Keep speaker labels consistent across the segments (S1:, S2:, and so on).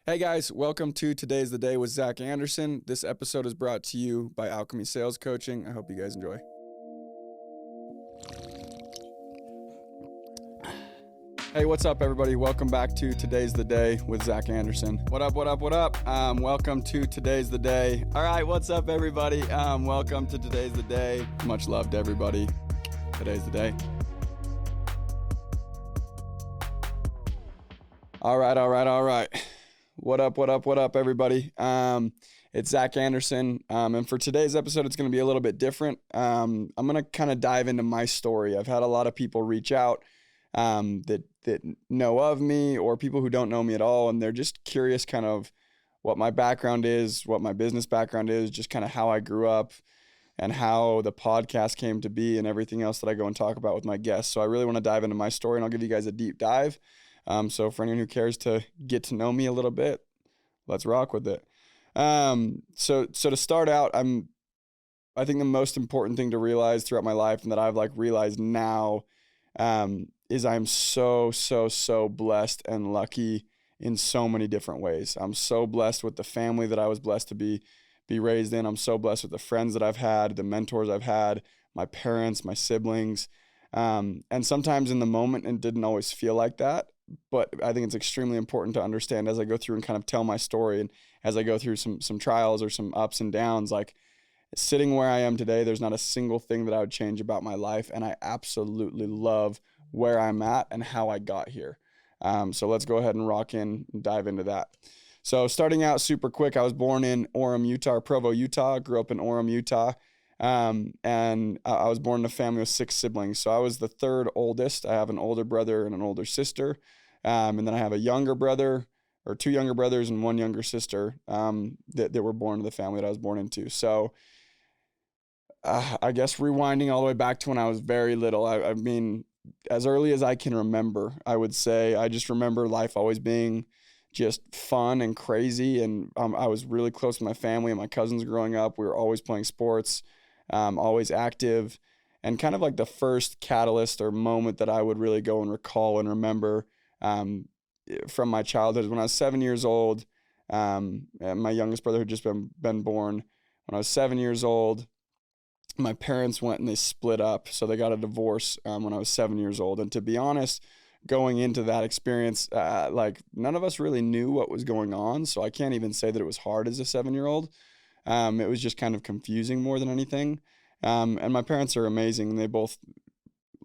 S1: Hey guys, welcome to Today's the Day with Zack Andersen. This episode is brought to you by ALCHEMY Sales Coaching. I hope you guys enjoy. Hey, what's up, everybody? Welcome back to Today's the Day with Zack Andersen. What up? Welcome to Today's the Day. All right, what's up, everybody? Welcome to Today's the Day. Much love to everybody. Today's the day. All right. What up, everybody? It's Zack Andersen, and for today's episode, it's going to be a little bit different. I'm going to kind of dive into my story. I've had a lot of people reach out that know of me, or people who don't know me at all, and they're just curious kind of what my background is, what my business background is, just kind of how I grew up, and how the podcast came to be, and everything else that I go and talk about with my guests. So I really want to dive into my story, and I'll give you guys a deep dive. So for anyone who cares to get to know me a little bit, let's rock with it. So to start out, I think the most important thing to realize throughout my life, and that I've realized now, is I'm so blessed and lucky in so many different ways. I'm so blessed with the family that I was blessed to be raised in. I'm so blessed with the friends that I've had, the mentors I've had, my parents, my siblings. And sometimes in the moment it didn't always feel like that. But I think it's extremely important to understand as I go through and kind of tell my story, and as I go through some trials or some ups and downs, like sitting where I am today, there's not a single thing that I would change about my life. And I absolutely love where I'm at and how I got here. So let's go ahead and rock in and dive into that. So starting out super quick, I was born in Provo, Utah, grew up in Orem, Utah. And I was born in a family with 6 siblings. So I was the third oldest. I have an older brother and an older sister. And then I have a younger brother, or 2 younger brothers and 1 younger sister, that were born to the family that I was born into. So I guess rewinding all the way back to when I was very little, I mean, as early as I can remember, I would say I just remember life always being just fun and crazy. And I was really close with my family and my cousins growing up. We were always playing sports, always active. And kind of like the first catalyst or moment that I would really go and recall and remember from my childhood, when I was 7 years old. And my youngest brother had just been born. When I was 7 years old, my parents went and they split up. So they got a divorce when I was 7 years old. And to be honest, going into that experience, none of us really knew what was going on. So I can't even say that it was hard as a 7-year-old. It was just kind of confusing more than anything. And my parents are amazing. They both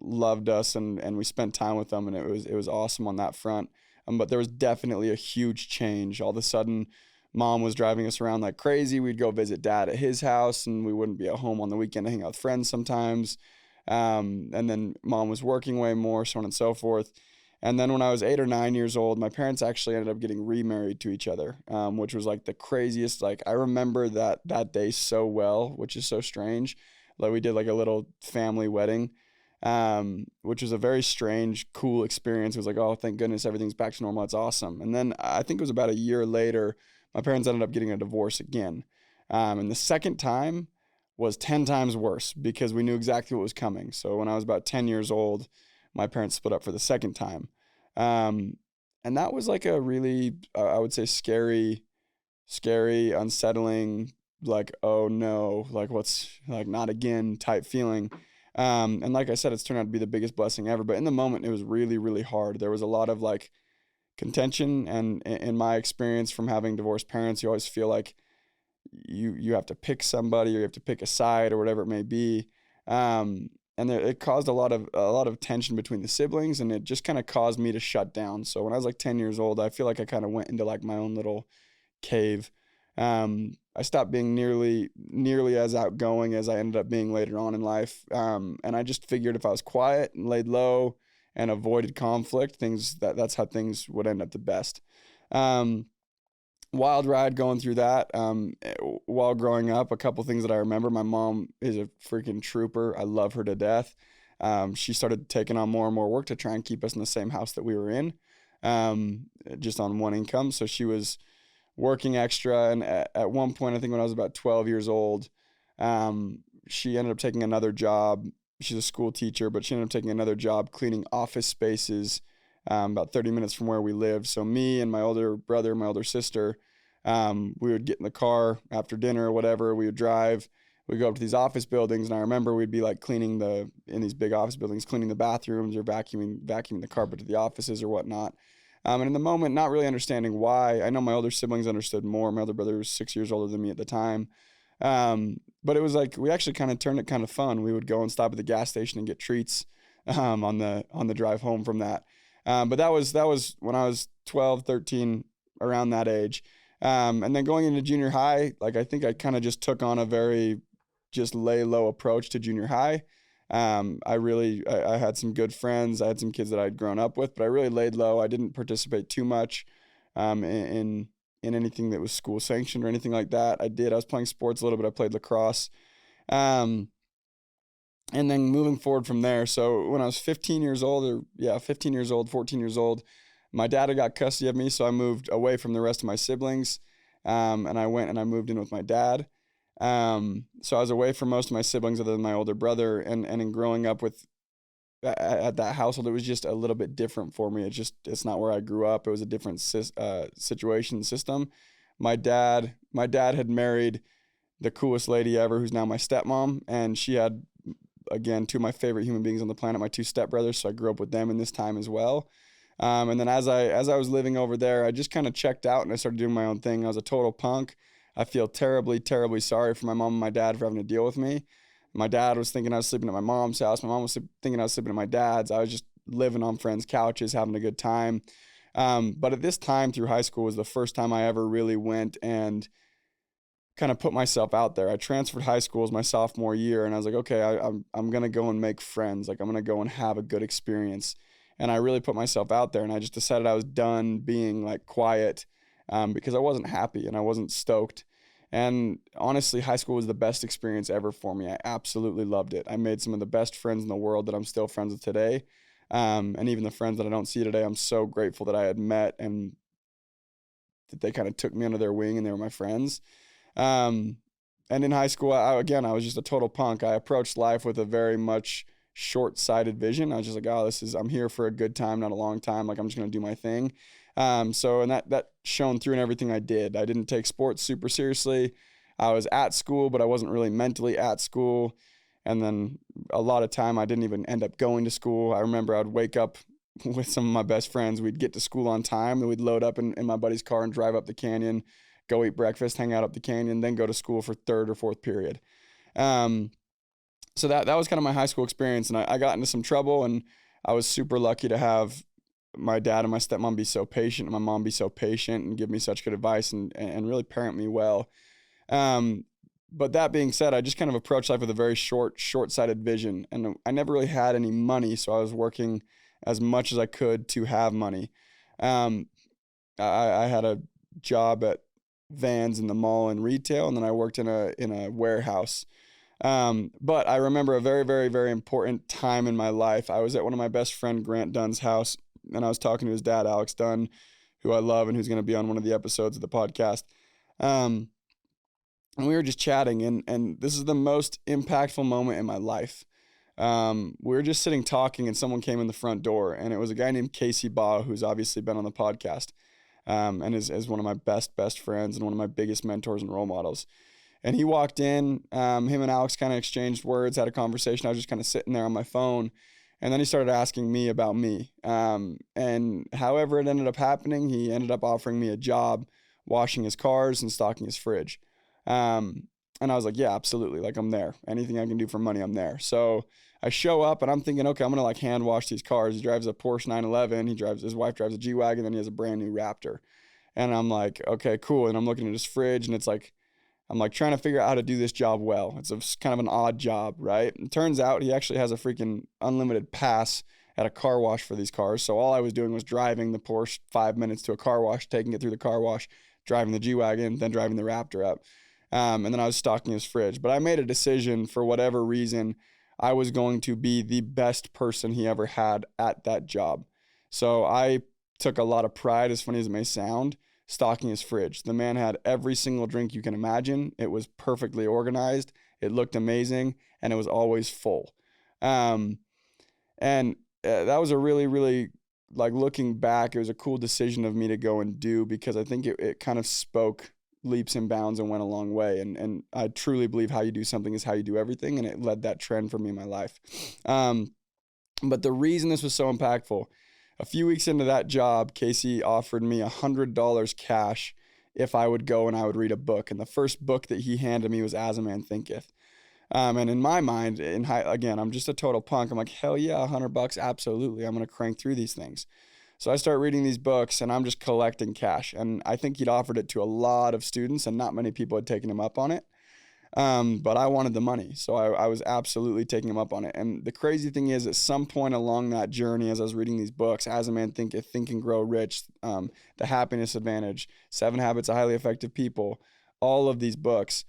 S1: loved us, and we spent time with them, and it was awesome on that front. But there was definitely a huge change. All of a sudden, mom was driving us around like crazy. We'd go visit dad at his house, and we wouldn't be at home on the weekend to hang out with friends sometimes. And then mom was working way more, so on and so forth. And then when I was 8 or 9 years old, my parents actually ended up getting remarried to each other, which was like the craziest. Like I remember that day so well, which is so strange. Like we did like a little family wedding, which was a very strange, cool experience. It was like, oh, thank goodness everything's back to normal. It's awesome. And then I think it was about a year later, my parents ended up getting a divorce again. And the second time was 10 times worse because we knew exactly what was coming. So when I was about 10 years old, my parents split up for the second time. And that was like a really, I would say scary, unsettling, like, oh no, like what's like not again type feeling. And like I said, it's turned out to be the biggest blessing ever. But in the moment, it was really, really hard. There was a lot of like contention. And in my experience from having divorced parents, you always feel like you have to pick somebody, or you have to pick a side, or whatever it may be. And it caused a lot of tension between the siblings, and it just kind of caused me to shut down. So when I was like 10 years old, I feel like I kind of went into like my own little cave. I stopped being nearly as outgoing as I ended up being later on in life. And I just figured if I was quiet and laid low and avoided conflict, that's how things would end up the best. Wild ride going through that. While growing up, a couple things that I remember: my mom is a freaking trooper. I love her to death. She started taking on more and more work to try and keep us in the same house that we were in, just on one income. So she was working extra. And at one point, I think when I was about 12 years old, she ended up taking another job. She's a school teacher, but she ended up taking another job cleaning office spaces about 30 minutes from where we lived. So me and my older brother, my older sister, we would get in the car after dinner or whatever. We would drive. We'd go up to these office buildings, and I remember we'd be like in these big office buildings, cleaning the bathrooms or vacuuming the carpet to the offices or whatnot. And in the moment, not really understanding why. I know my older siblings understood more. My older brother was 6 years older than me at the time. But it was like, we actually kind of turned it kind of fun. We would go and stop at the gas station and get treats, on the drive home from that. But that was when I was 12, 13, around that age. And then going into junior high, like, I think I kind of just took on a very just lay low approach to junior high. I had some good friends. I had some kids that I'd grown up with, but I really laid low. I didn't participate too much, in anything that was school sanctioned or anything like that. I was playing sports a little bit. I played lacrosse. And then moving forward from there. So when I was 14 years old, my dad had got custody of me. So I moved away from the rest of my siblings. And I went and I moved in with my dad. So I was away from most of my siblings other than my older brother, and in growing up at that household, it was just a little bit different for me. It's not where I grew up. It was a different situation system. My dad had married the coolest lady ever, who's now my stepmom, and she had, again, two of my favorite human beings on the planet, my two stepbrothers. So I grew up with them in this time as well. And then as I was living over there, I just kind of checked out and I started doing my own thing. I was a total punk. I feel terribly, terribly sorry for my mom and my dad for having to deal with me. My dad was thinking I was sleeping at my mom's house. My mom was thinking I was sleeping at my dad's. I was just living on friends' couches, having a good time. But at this time through high school was the first time I ever really went and kind of put myself out there. I transferred high schools my sophomore year, and I was like, okay, I'm going to go and make friends. Like, I'm going to go and have a good experience. And I really put myself out there, and I just decided I was done being like quiet, because I wasn't happy and I wasn't stoked. And honestly, high school was the best experience ever for me. I absolutely loved it. I made some of the best friends in the world that I'm still friends with today. And even the friends that I don't see today, I'm so grateful that I had met and that they kind of took me under their wing and they were my friends. And in high school, I was just a total punk. I approached life with a very much short-sighted vision. I was just like, I'm here for a good time, not a long time. Like, I'm just going to do my thing. And that shone through in everything I did. I didn't take sports super seriously. I was at school, but I wasn't really mentally at school. And then a lot of time I didn't even end up going to school. I remember I'd wake up with some of my best friends. We'd get to school on time, and we'd load up in my buddy's car and drive up the canyon, go eat breakfast, hang out up the canyon, then go to school for third or fourth period. So that was kind of my high school experience. And I got into some trouble, and I was super lucky to have my dad and my stepmom be so patient, and my mom be so patient and give me such good advice and really parent me well. But that being said, I just kind of approached life with a very short-sighted vision, and I never really had any money, so I was working as much as I could to have money. I had a job at Vans in the mall in retail, and then I worked in a warehouse. But I remember a very, very, very important time in my life. I was at one of my best friend Grant Dunn's house, and I was talking to his dad, Alex Dunn, who I love and who's going to be on one of the episodes of the podcast. And we were just chatting, and this is the most impactful moment in my life. We were just sitting talking, and someone came in the front door, and it was a guy named Casey Baugh, who's obviously been on the podcast, and is one of my best friends and one of my biggest mentors and role models. And he walked in, him and Alex kind of exchanged words, had a conversation. I was just kind of sitting there on my phone. And then he started asking me about me. And however it ended up happening, he ended up offering me a job washing his cars and stocking his fridge. And I was like, yeah, absolutely. Like, I'm there. Anything I can do for money, I'm there. So I show up, and I'm thinking, okay, I'm going to like hand wash these cars. He drives a Porsche 911. His wife drives a G-Wagon, then he has a brand new Raptor. And I'm like, okay, cool. And I'm looking at his fridge, and it's like, I'm like trying to figure out how to do this job well. It's kind of an odd job, right? It turns out he actually has a freaking unlimited pass at a car wash for these cars. So all I was doing was driving the Porsche 5 minutes to a car wash, taking it through the car wash, driving the G-Wagon, then driving the Raptor up. And then I was stocking his fridge. But I made a decision, for whatever reason, I was going to be the best person he ever had at that job. So I took a lot of pride, as funny as it may sound, stocking his fridge. The man had every single drink you can imagine. It was perfectly organized. It looked amazing, and it was always full. That was a really, really like looking back, it was a cool decision of me to go and do, because I think it kind of spoke leaps and bounds and went a long way. And I truly believe how you do something is how you do everything. And it led that trend for me in my life. But the reason this was so impactful, a few weeks into that job, Casey offered me $100 cash if I would go and I would read a book. And the first book that he handed me was As a Man Thinketh. And in my mind, again, I'm just a total punk. I'm like, hell yeah, $100, absolutely. I'm going to crank through these things. So I start reading these books and I'm just collecting cash. And I think he'd offered it to a lot of students and not many people had taken him up on it. But I wanted the money. So I was absolutely taking him up on it. And the crazy thing is, at some point along that journey, as I was reading these books, As a Man Thinketh, Think and Grow Rich, The Happiness Advantage, 7 Habits of Highly Effective People, all of these books,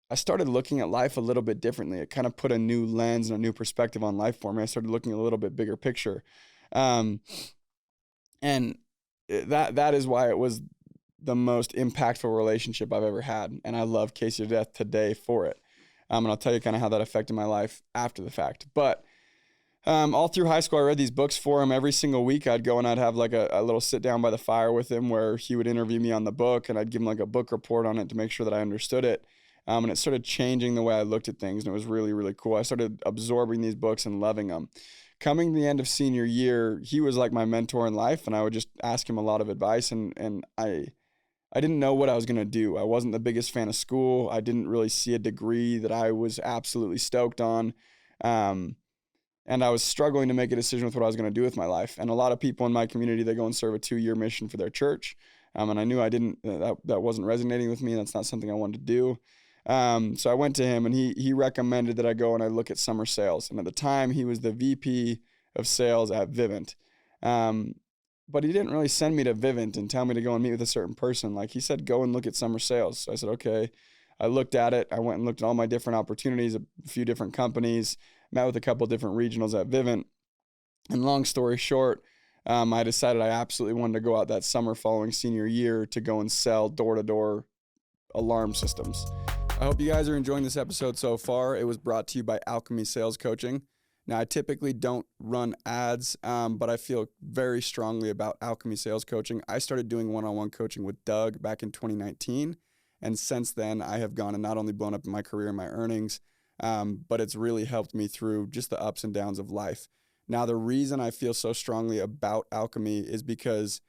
S1: I started looking at life a little bit differently. It kind of put a new lens and a new perspective on life for me. I started looking a little bit bigger picture. And that is why it was the most impactful relationship I've ever had. And I love Casey to death today for it. And I'll tell you kind of how that affected my life after the fact. But all through high school, I read these books for him every single week. I'd go and I'd have like a little sit down by the fire with him where he would interview me on the book, and I'd give him like a book report on it to make sure that I understood it. And it started changing the way I looked at things, and it was really, really cool. I started absorbing these books and loving them. Coming to the end of senior year, he was like my mentor in life, and I would just ask him a lot of advice, and I didn't know what I was going to do. I wasn't the biggest fan of school. I didn't really see a degree that I was absolutely stoked on. And I was struggling to make a decision with what I was going to do with my life. And a lot of people in my community, they go and serve a 2-year mission for their church. And I knew that wasn't resonating with me. That's not something I wanted to do. So I went to him, and he recommended that I go and I look at summer sales. And at the time, he was the VP of sales at Vivint. But he didn't really send me to Vivint and tell me to go and meet with a certain person. Like, he said, go and look at summer sales. So I said, okay. I looked at it. I went and looked at all my different opportunities, a few different companies, met with a couple of different regionals at Vivint. And long story short, I decided I absolutely wanted to go out that summer following senior year to go and sell door-to-door alarm systems. I hope you guys are enjoying this episode so far. It was brought to you by ALCHEMY Sales Coaching. Now, I typically don't run ads, but I feel very strongly about ALCHEMY Sales Coaching. I started doing one-on-one coaching with Doug back in 2019, and since then, I have gone and not only blown up in my career and my earnings, but it's really helped me through just the ups and downs of life. Now, the reason I feel so strongly about ALCHEMY is because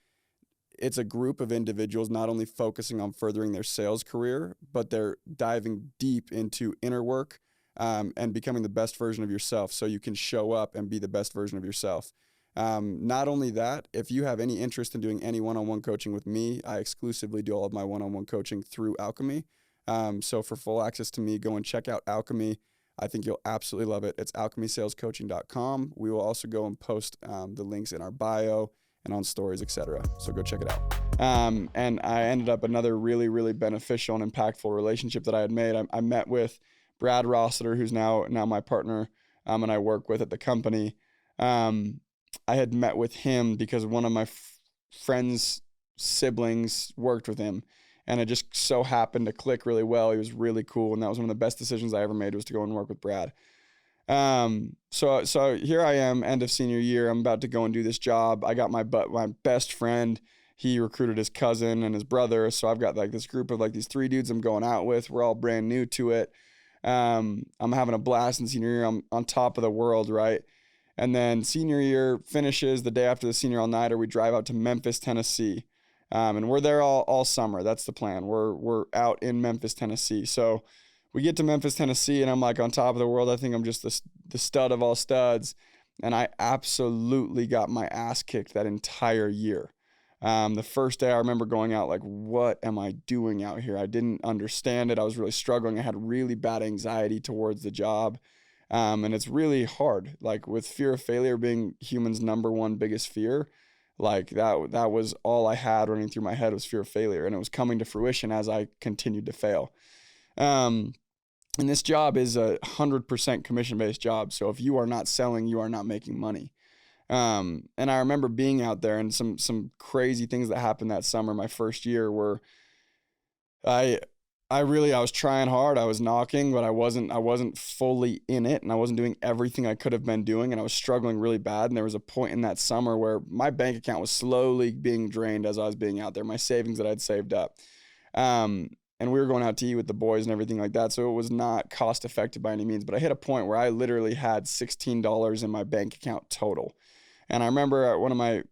S1: it's a group of individuals not only focusing on furthering their sales career, but they're diving deep into inner work, and becoming the best version of yourself so you can show up and be the best version of yourself. Not only that, if you have any interest in doing any one-on-one coaching with me, I exclusively do all of my one-on-one coaching through ALCHEMY. So for full access to me, go and check out ALCHEMY. I think you'll absolutely love it. It's alchemysalescoaching.com. We will also go and post the links in our bio and on stories, etc. So go check it out. And I ended up another really, really beneficial and impactful relationship that I had made. I met with Brad Rossiter, who's now my partner, and I work with at the company. I had met with him because one of my friend's siblings worked with him, and it just so happened to click really well. He was really cool, and that was one of the best decisions I ever made, was to go and work with Brad. So here I am, end of senior year. I'm about to go and do this job. I got my best friend. He recruited his cousin and his brother. So I've got like this group of like these 3 dudes I'm going out with. We're all brand new to it. I'm having a blast in senior year. I'm on top of the world, right? And then senior year finishes. The day after the senior all-nighter, we drive out to Memphis, Tennessee. And we're there all summer. That's the plan. We're out in Memphis, Tennessee. So we get to Memphis, Tennessee, and I'm like on top of the world. I think I'm just the stud of all studs. And I absolutely got my ass kicked that entire year. The first day I remember going out like, what am I doing out here? I didn't understand it. I was really struggling. I had really bad anxiety towards the job. And it's really hard. Like, with fear of failure being humans' number one biggest fear, like that was all I had running through my head, was fear of failure. And it was coming to fruition as I continued to fail. And this job is a 100% commission-based job. So if you are not selling, you are not making money. And I remember being out there, and some crazy things that happened that summer, my first year, where I I was trying hard. I was knocking, but I wasn't fully in it, and I wasn't doing everything I could have been doing, and I was struggling really bad. And there was a point in that summer where my bank account was slowly being drained as I was being out there, my savings that I'd saved up. And we were going out to eat with the boys and everything like that, so it was not cost effective by any means. But I hit a point where I literally had $16 in my bank account total. And I remember one of my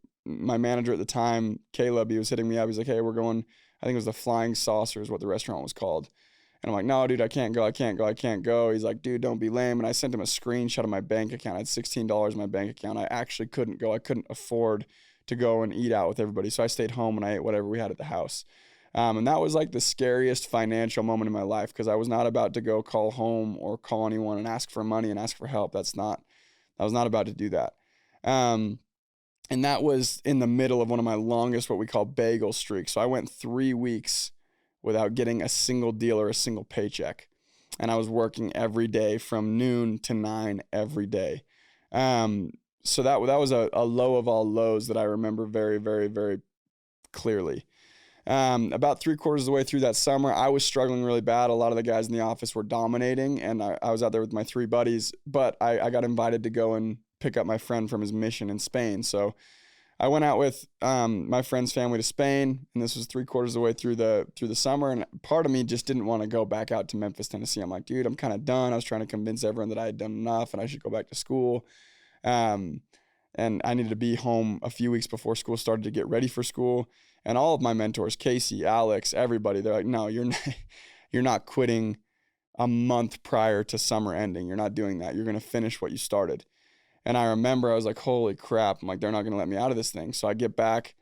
S1: manager at the time, Caleb, he was hitting me up. He's like, "Hey, we're going," I think it was the Flying Saucer is what the restaurant was called. And I'm like, "No, dude, I can't go. He's like, "Dude, don't be lame." And I sent him a screenshot of my bank account. I had $16 in my bank account. I actually couldn't go. I couldn't afford to go and eat out with everybody. So I stayed home and I ate whatever we had at the house. And that was like the scariest financial moment in my life, because I was not about to go call home or call anyone and ask for money and ask for help. I was not about to do that. And that was in the middle of one of my longest, what we call bagel streaks. So I went 3 weeks without getting a single deal or a single paycheck. And I was working every day from noon to 9 every day. So that was a low of all lows that I remember very, very, very clearly. About 3/4 of the way through that summer, I was struggling really bad. A lot of the guys in the office were dominating, and I was out there with my 3 buddies, but I got invited to go and pick up my friend from his mission in Spain. So I went out with my friend's family to Spain, and this was 3/4 of the way through the summer. And part of me just didn't want to go back out to Memphis, Tennessee. I'm like, dude, I'm kind of done. I was trying to convince everyone that I had done enough and I should go back to school. And I needed to be home a few weeks before school started to get ready for school. And all of my mentors, Casey, Alex, everybody, they're like, "No, you're not quitting a month prior to summer ending. You're not doing that. You're going to finish what you started." And I remember I was like, holy crap. I'm like, they're not going to let me out of this thing. So I get back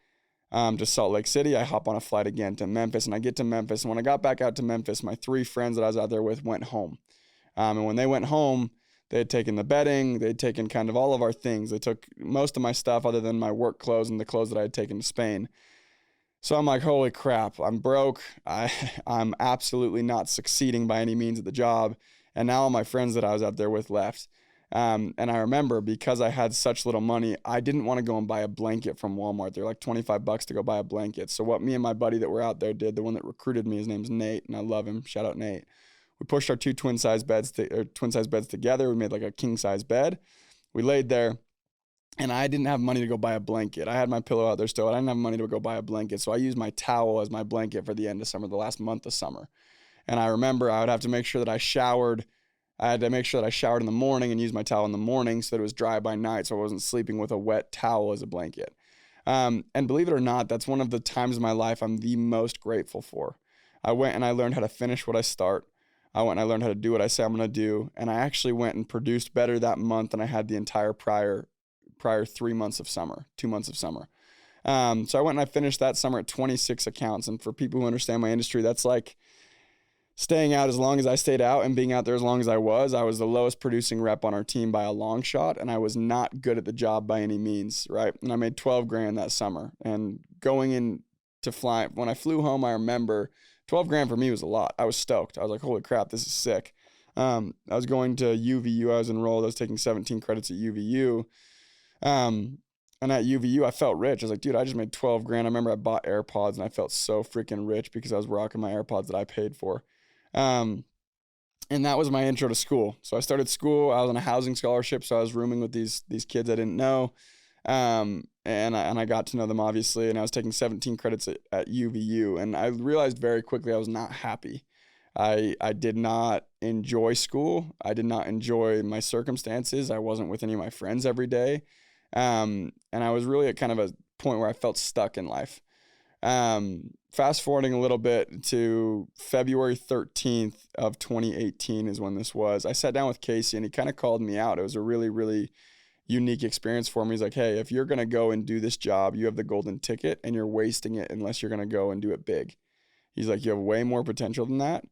S1: to Salt Lake City. I hop on a flight again to Memphis, and I get to Memphis. And when I got back out to Memphis, my 3 friends that I was out there with went home. And when they went home, they had taken the bedding. They had taken kind of all of our things. They took most of my stuff other than my work clothes and the clothes that I had taken to Spain. So I'm like, holy crap, I'm broke. I'm absolutely not succeeding by any means at the job. And now all my friends that I was out there with left. And I remember, because I had such little money, I didn't want to go and buy a blanket from Walmart. They're like $25 to go buy a blanket. So what me and my buddy that were out there did, the one that recruited me, his name's Nate, and I love him. Shout out Nate. We pushed our 2 twin size beds together. We made like a king size bed. We laid there. And I didn't have money to go buy a blanket. I had my pillow out there still. I didn't have money to go buy a blanket. So I used my towel as my blanket for the end of summer, the last month of summer. And I remember I would have to make sure that I showered. I had to make sure that I showered in the morning and used my towel in the morning so that it was dry by night, so I wasn't sleeping with a wet towel as a blanket. And believe it or not, that's one of the times in my life I'm the most grateful for. I went and I learned how to finish what I start. I went and I learned how to do what I say I'm going to do. And I actually went and produced better that month than I had the entire prior 3 months of summer, 2 months of summer. So I went and I finished that summer at 26 accounts. And for people who understand my industry, that's like staying out as long as I stayed out and being out there as long as I was. I was the lowest producing rep on our team by a long shot, and I was not good at the job by any means, right? And I made 12 grand that summer. And going into flying, when I flew home, I remember 12 grand for me was a lot. I was stoked. I was like, holy crap, this is sick. I was going to UVU. I was enrolled. I was taking 17 credits at UVU. And at UVU, I felt rich. I was like, dude, I just made 12 grand. I remember I bought AirPods and I felt so freaking rich because I was rocking my AirPods that I paid for. And that was my intro to school. So I started school. I was on a housing scholarship. So I was rooming with these kids I didn't know. And I got to know them, obviously. And I was taking 17 credits at UVU. And I realized very quickly I was not happy. I did not enjoy school. I did not enjoy my circumstances. I wasn't with any of my friends every day. And I was really at kind of a point where I felt stuck in life. Fast forwarding a little bit to February 13th of 2018 is when this was. I sat down with Casey and he kind of called me out. It was a really, really unique experience for me. He's like, hey, if you're going to go and do this job, you have the golden ticket and you're wasting it unless you're going to go and do it big. He's like, you have way more potential than that.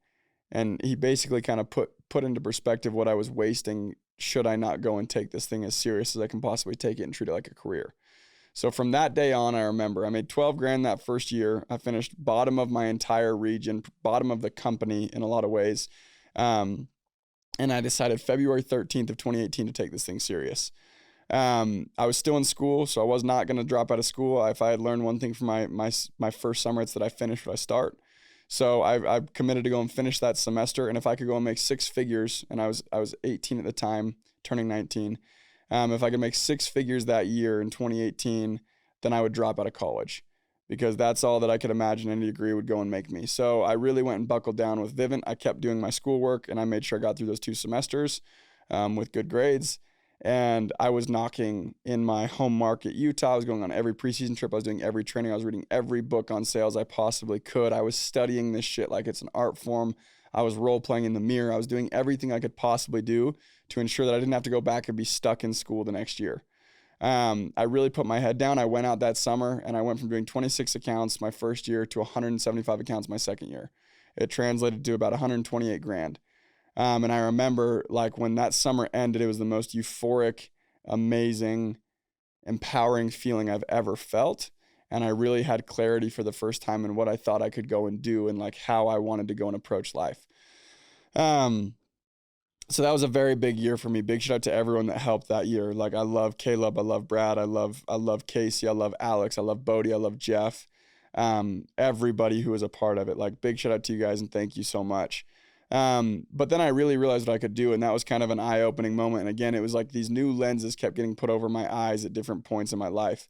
S1: And he basically kind of put into perspective what I was wasting should I not go and take this thing as serious as I can possibly take it and treat it like a career. So from that day on, I remember I made 12 grand that first year. I finished bottom of my entire region, bottom of the company in a lot of ways. And I decided February 13th of 2018 to take this thing serious. I was still in school, so I was not going to drop out of school. If I had learned one thing from my first summer, it's that I finish what I start. So I've committed to go and finish that semester. And if I could go and make six figures, and I was 18 at the time, turning 19, if I could make six figures that year in 2018, then I would drop out of college, because that's all that I could imagine any degree would go and make me. So I really went and buckled down with Vivint. I kept doing my schoolwork, and I made sure I got through those 2 semesters with good grades. And I was knocking in my home market, Utah. I was going on every preseason trip. I was doing every training. I was reading every book on sales I possibly could. I was studying this shit like it's an art form. I was role playing in the mirror. I was doing everything I could possibly do to ensure that I didn't have to go back and be stuck in school the next year. I really put my head down. I went out that summer, and I went from doing 26 accounts my first year to 175 accounts my second year. It translated to about 128 grand. And I remember, like, when that summer ended, it was the most euphoric, amazing, empowering feeling I've ever felt. And I really had clarity for the first time in what I thought I could go and do, and like how I wanted to go and approach life. So that was a very big year for me. Big shout out to everyone that helped that year. Like, I love Caleb, I love Brad, I love Casey, I love Alex, I love Bodie, I love Jeff. Everybody who was a part of it. Like, big shout out to you guys, and thank you so much. But then I really realized what I could do, and that was kind of an eye-opening moment. And again, it was like these new lenses kept getting put over my eyes at different points in my life.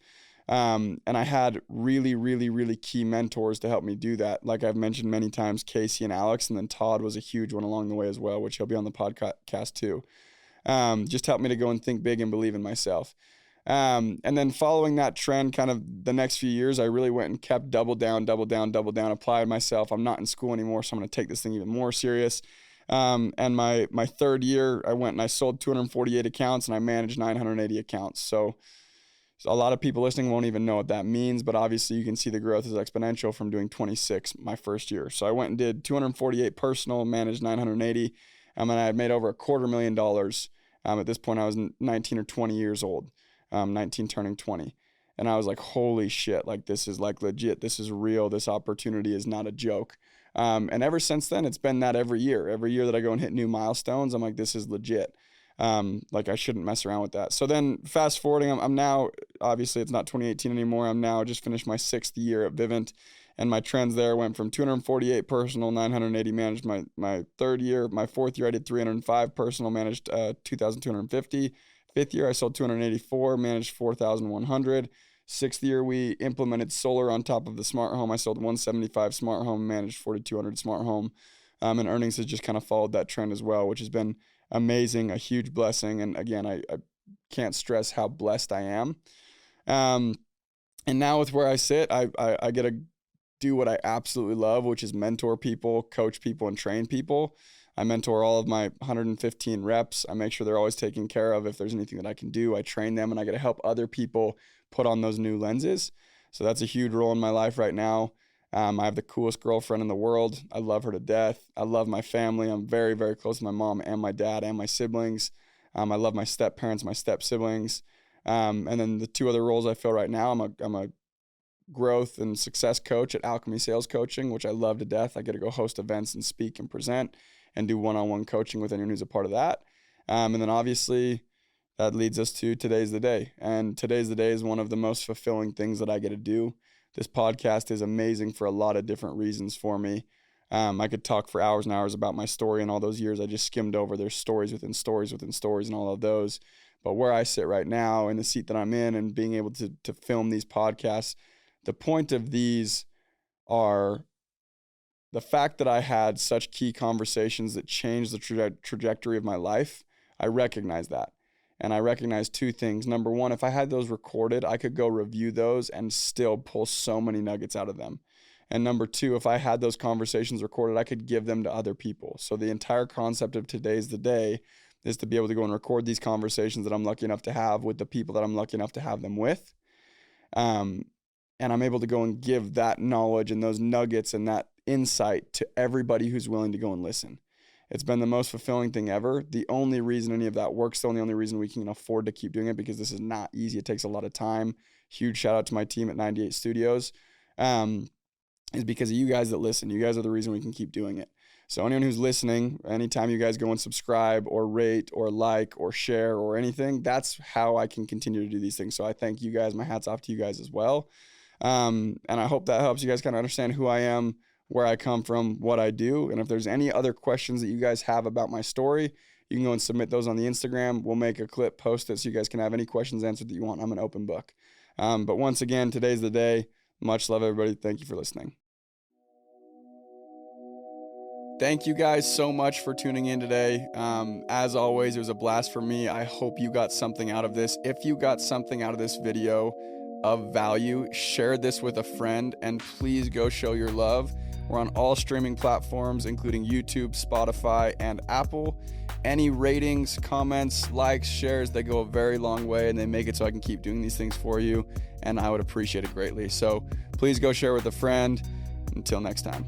S1: And I had really, really, really key mentors to help me do that. Like I've mentioned many times, Casey and Alex, and then Todd was a huge one along the way as well, which he'll be on the podcast too. Just helped me to go and think big and believe in myself. And then following that trend, kind of the next few years, I really went and kept double down, applied myself. I'm not in school anymore, so I'm going to take this thing even more serious. And my third year, I went and I sold 248 accounts, and I managed 980 accounts. So a lot of people listening won't even know what that means, but obviously you can see the growth is exponential from doing 26 my first year. So I went and did 248 personal, managed 980, and I had made over $250,000. At this point, I was 19 or 20 years old. 19 turning 20. And I was like, holy shit, like this is like legit. This is real. This opportunity is not a joke. And ever since then, it's been that every year that I go and hit new milestones, I'm like, this is legit. Like I shouldn't mess around with that. So then fast forwarding, I'm now, obviously it's not 2018 anymore. I'm now just finished my 6th year at Vivint, and my trends there went from 248 personal, 980 managed my third year. My fourth year, I did 305 personal, managed 2,250. Fifth year, I sold 284, managed 4,100. Sixth year, we implemented solar on top of the smart home. I sold 175 smart home, managed 4,200 smart home. And earnings has just kind of followed that trend as well, which has been amazing, a huge blessing. And again, I can't stress how blessed I am. And now with where I sit, I get to do what I absolutely love, which is mentor people, coach people, and train people. I mentor all of my 115 reps. I make sure they're always taken care of. If there's anything that I can do, I train them, and I get to help other people put on those new lenses. So that's a huge role in my life right now. I have the coolest girlfriend in the world. I love her to death. I love my family. I'm very, very close to my mom and my dad and my siblings. I love my step parents, my step siblings. And then the 2 other roles I fill right now, I'm a growth and success coach at ALCHEMY Sales Coaching, which I love to death. I get to go host events and speak and present and do one-on-one coaching with anyone who's a part of that. And then obviously that leads us to Today's the Day. And Today's the Day is one of the most fulfilling things that I get to do. This podcast is amazing for a lot of different reasons for me. I could talk for hours and hours about my story and all those years I just skimmed over. There's stories within stories within stories and all of those. But where I sit right now in the seat that I'm in and being able to film these podcasts, the point of these are the fact that I had such key conversations that changed the trajectory of my life. I recognize that. And I recognize 2 things. Number one, if I had those recorded, I could go review those and still pull so many nuggets out of them. And number 2, if I had those conversations recorded, I could give them to other people. So the entire concept of Today's the Day is to be able to go and record these conversations that I'm lucky enough to have with the people that I'm lucky enough to have them with. And I'm able to go and give that knowledge and those nuggets and that insight to everybody who's willing to go and listen. It's been the most fulfilling thing ever. The only reason any of that works, the only reason we can afford to keep doing it, because this is not easy. It takes a lot of time. Huge shout out to my team at 98 Studios, is because of you guys that listen. You guys are the reason we can keep doing it. So anyone who's listening, anytime you guys go and subscribe or rate or like or share or anything, that's how I can continue to do these things. So I thank you guys. My hat's off to you guys as well. And I hope that helps you guys kind of understand who I am, where I come from, what I do. And if there's any other questions that you guys have about my story, you can go and submit those on the Instagram. We'll make a clip, post it so you guys can have any questions answered that you want. I'm an open book. But once again, today's the day. Much love, everybody. Thank you for listening. Thank you guys so much for tuning in today. As always, it was a blast for me. I hope you got something out of this. If you got something out of this video of value, share this with a friend, and please go show your love. We're on all streaming platforms, including YouTube, Spotify, and Apple. Any ratings, comments, likes, shares, they go a very long way, and they make it so I can keep doing these things for you, and I would appreciate it greatly. So please go share with a friend. Until next time.